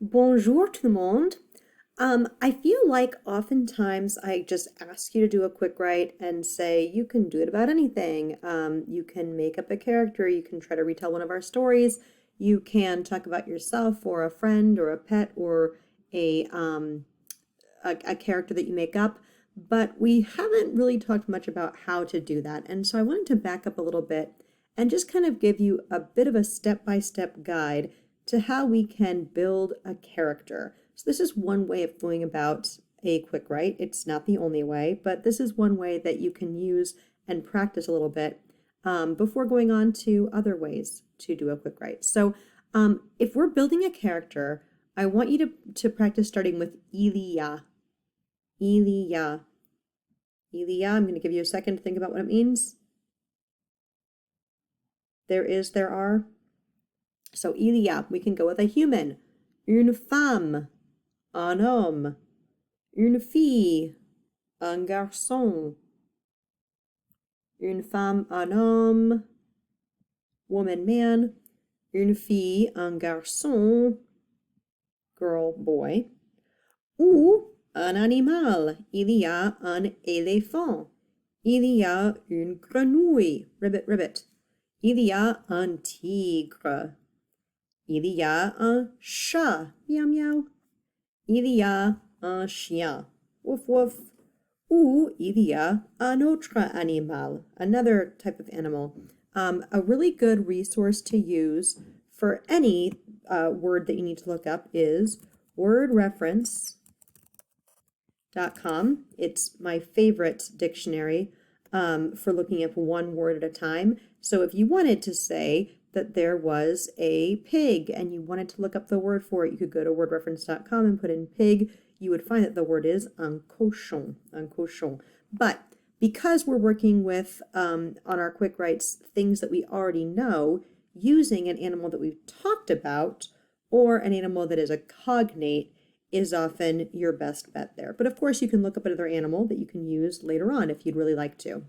Bonjour tout le monde. I feel like oftentimes I just ask you to do a quick write and say you can do it about anything. You can make up a character, you can try to retell one of our stories, you can talk about yourself or a friend or a pet or a um, a character that you make up. But we haven't really talked much about how to do that. And so I wanted to back up a little bit and just kind of give you a bit of a step-by-step guide to how we can build a character. So this is one way of going about a quick write. It's not the only way, but this is one way that you can use and practice a little bit before going on to other ways to do a quick write. So if we're building a character, I want you to practice starting with Ilya. Ilya. Ilya, I'm going to give you a second to think about what it means. There is, there are. So Ilya, we can go with a human. Une femme, un homme. Une fille, un garçon. Une femme, un homme. Woman, man. Une fille, un garçon. Girl, boy. Ou un animal. Il y a un éléphant. Il y a une grenouille. Ribbit, ribbit. Il y a un tigre. Il y a un chat. Miaou, miaou. Il y a un chien. Woof, woof. Ou il y a un autre animal. Another type of animal. A really good resource to use for any word that you need to look up is wordreference.com. It's my favorite dictionary for looking up one word at a time. So if you wanted to say that there was a pig and you wanted to look up the word for it, you could go to wordreference.com and put in pig. You would find that the word is un cochon, un cochon. But because we're working with, on our quick writes, things that we already know, using an animal that we've talked about or an animal that is a cognate is often your best bet there. But of course, you can look up another animal that you can use later on if you'd really like to.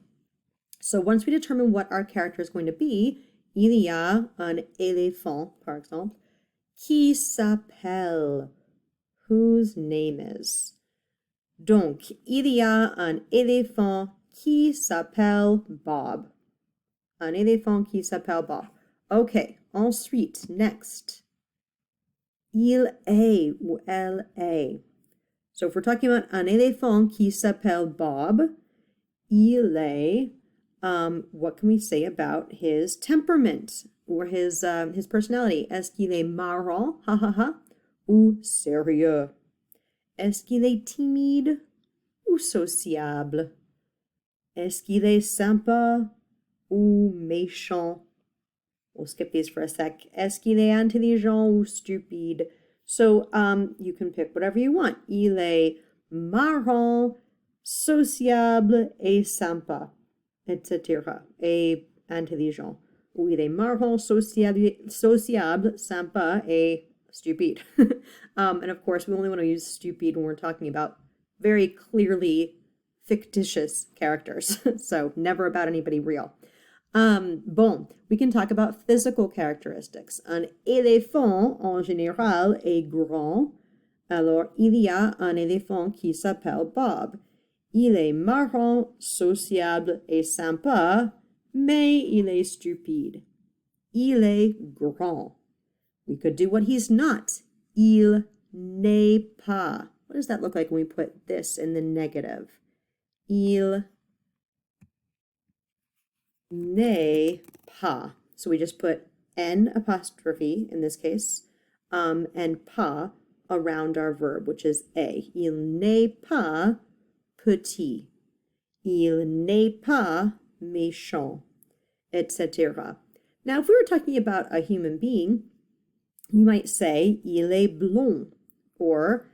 So once we determine what our character is going to be, il y a un éléphant, par exemple, qui s'appelle, whose name is. Donc, il y a un éléphant qui s'appelle Bob. Un éléphant qui s'appelle Bob. Okay, ensuite, next. Il est ou elle est. So if we're talking about un éléphant qui s'appelle Bob, il est, what can we say about his temperament or his personality? Est-ce qu'il est marrant, ha ha ha, ou sérieux? Est-ce qu'il est timide ou sociable? Est-ce qu'il est sympa ou méchant? We'll skip these for a sec. Est-ce qu'il est intelligent ou stupide? So you can pick whatever you want. Il est marrant, sociable et sympa, etc. Et intelligent. Ou il est marrant, sociable, sympa et stupid. And of course, we only want to use stupid when we're talking about very clearly fictitious characters. So never about anybody real. Bon, we can talk about physical characteristics. Un éléphant, en général, est grand. Alors, il y a un éléphant qui s'appelle Bob. Il est marrant, sociable et sympa, mais il est stupide. Il est grand. We could do what he's not. Il n'est pas. What does that look like when we put this in the negative? Il n'est pas. So we just put N apostrophe in this case, and pas around our verb, which is a. Il n'est pas petit. Il n'est pas méchant, etc. Now, if we were talking about a human being, we might say il est blond or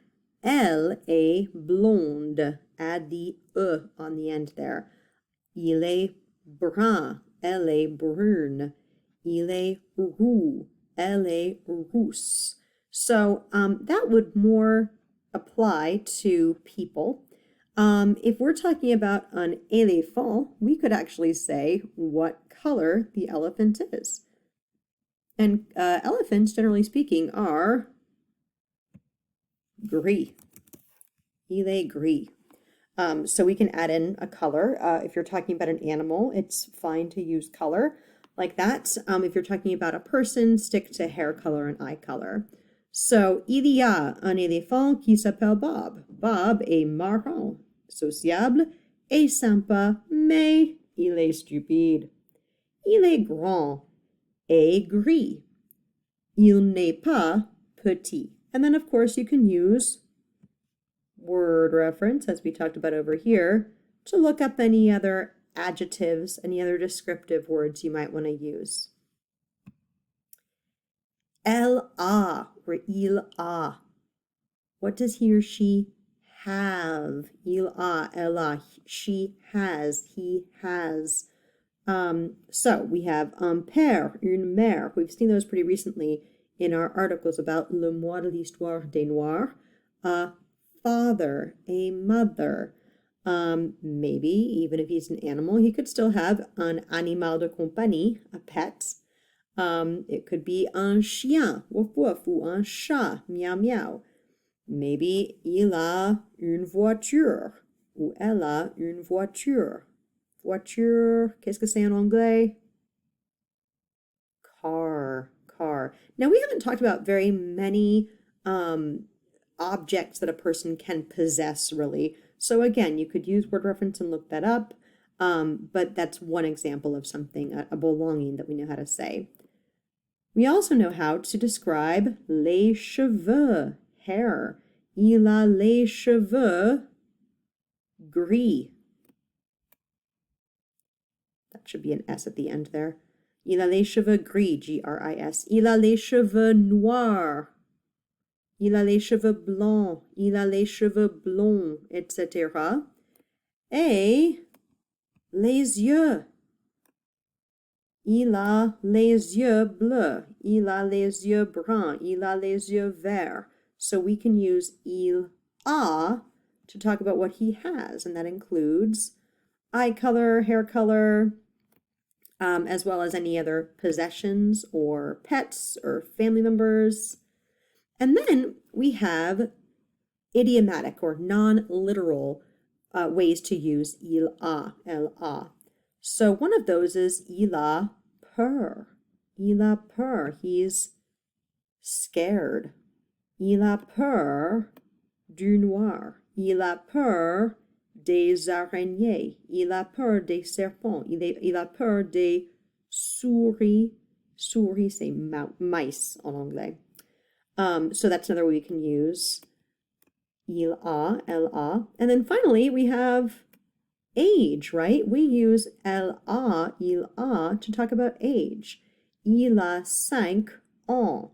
elle est blonde. Add the e on the end there. Il est brun, elle est brune. Il est roux, elle est rousse. So that would more apply to people. If we're talking about an éléphant, we could actually say what color the elephant is. And elephants, generally speaking, are gris. Il est gris. So we can add in a color. If you're talking about an animal, it's fine to use color like that. If you're talking about a person, stick to hair color and eye color. So, il y a un éléphant qui s'appelle Bob. Bob est marrant, sociable et sympa, mais il est stupide. Il est grand et gris. Il n'est pas petit. And then, of course, you can use word reference, as we talked about over here, to look up any other adjectives, any other descriptive words you might want to use. Elle a, or il a. What does he or she have? Il a, elle a. She has, he has. So we have un père, une mère. We've seen those pretty recently in our articles about Le Mois de l'Histoire des Noirs. A father, a mother. Maybe even if he's an animal, he could still have un animal de compagnie, a pet. It could be un chien, woof woof, ou un chat, miaou miaou. Maybe il a une voiture, ou elle a une voiture. Voiture, qu'est-ce que c'est en anglais? Car, car. Now we haven't talked about very many objects that a person can possess, really. So again, you could use word reference and look that up, but that's one example of something, a belonging that we know how to say. We also know how to describe les cheveux, hair. Il a les cheveux gris. That should be an S at the end there. Il a les cheveux gris, G-R-I-S. Il a les cheveux noirs. Il a les cheveux blancs. Il a les cheveux blonds, etc. Et les yeux. Il a les yeux bleus. Il a les yeux bruns. Il a les yeux verts. So we can use il a to talk about what he has, and that includes eye color, hair color, as well as any other possessions or pets or family members. And then we have idiomatic or non-literal ways to use il a, elle a. So one of those is il a peur. Il a peur. He's scared. Il a peur du noir. Il a peur des araignées. Il a peur des serpents. Il a peur des souris. Souris, c'est mice en anglais. So that's another way we can use il a, elle a. And then finally, we have age, right? We use elle a, il a to talk about age. Il a 5 ans,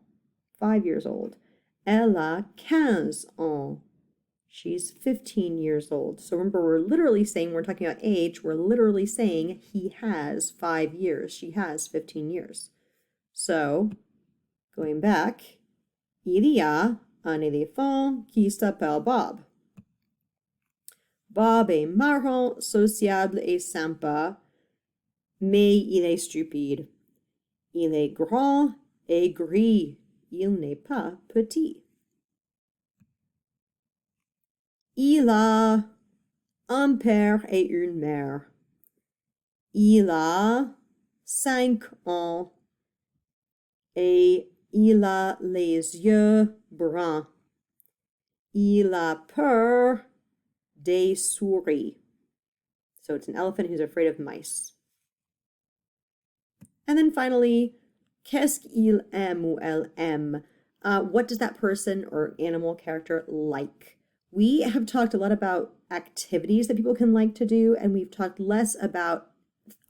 5 years old. Elle a 15 ans. She's 15 years old. So remember, we're literally saying, we're talking about age, we're literally saying he has 5 years. She has 15 years. So, going back, il y a un éléphant qui s'appelle Bob. Bob est marrant, sociable et sympa, mais il est stupide. Il est grand et gris. Il n'est pas petit. Il a un père et une mère. Il a 5 ans et il a les yeux bruns. Il a peur des souris. So it's an elephant who's afraid of mice. And then finally, qu'est-ce qu'il aime ou elle aime? What does that person or animal character like? We have talked a lot about activities that people can like to do, and we've talked less about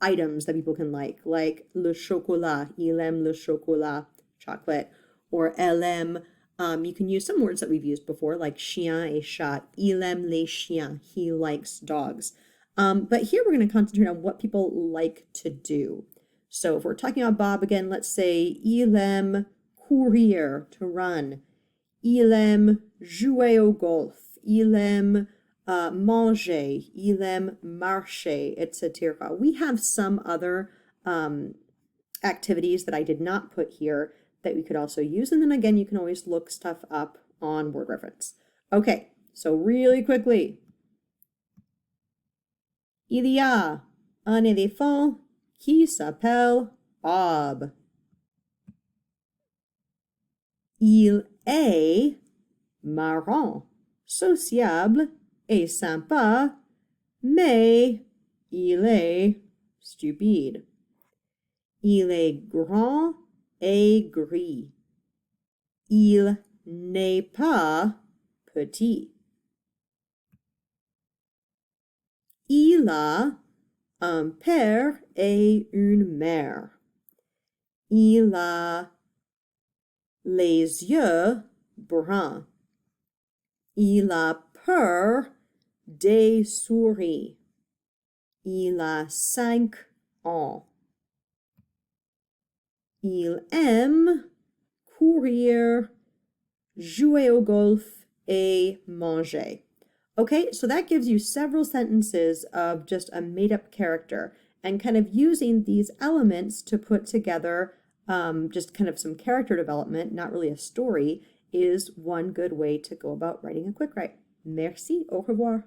items that people can like le chocolat, il aime le chocolat, chocolate, or elle aime. You can use some words that we've used before, like chien et chat. Il aime les chiens. He likes dogs. But here we're going to concentrate on what people like to do. So if we're talking about Bob again, let's say il aime courir, to run. Il aime jouer au golf. Il aime manger. Il aime marcher, etc. We have some other activities that I did not put here that we could also use. And then again, you can always look stuff up on word reference. Okay, so really quickly. Il y a un éléphant qui s'appelle Bob. Il est marrant, sociable et sympa, mais il est stupide. Il est grand et gris. Il n'est pas petit. Il a un père et une mère. Il a les yeux bruns. Il a peur des souris. Il a 5 ans. Il aime courir, jouer au golf, et manger. Okay, so that gives you several sentences of just a made-up character and kind of using these elements to put together just kind of some character development, not really a story, is one good way to go about writing a quick write. Merci, au revoir.